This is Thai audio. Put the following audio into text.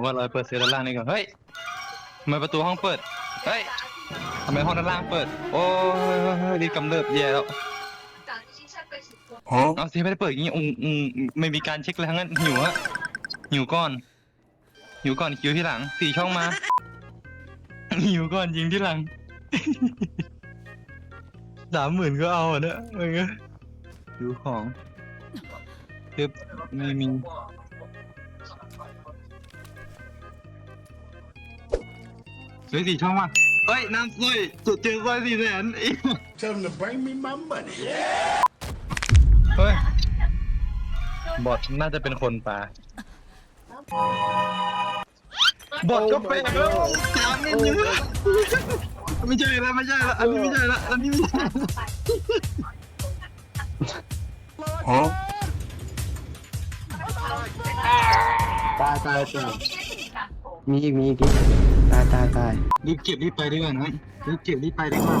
ว่าเราเปิดเซลด้านล่างนี่ก่อนเฮ้ยทำไมประตูห้องเปิดเฮ้ยทำไมห้องด้านล่างเปิดโอ้ยดีกำเริบแย่แล้วเอาเซไม่ได้เปิดอย่างงี้ไม่มีการเช็คเลยทั้งนั้นหิวฮะหิวก่อนคิวที่หลัง4 ช่องมาหิวก่อนยิงที่หลัง30,000ก็เอาอ่ะเนี่ยเออดูของคือไม่มีเฮ้ย4 ช่องว่ะเฮ้ยน้ำสร้อยจุดเจอสร้อย400,000อีก Tell them to bring me my money. เฮ้ยบอทน่าจะเป็นคนป่าบอทก็เป็นแล้วจามไม่เยอะไม่ใช่ละอันนี้ไม่ใช่ละฮะตายมีอีกตายรีบเก็บรีบไปดีกว่านะรีบเก็บรีบไปดีกว่า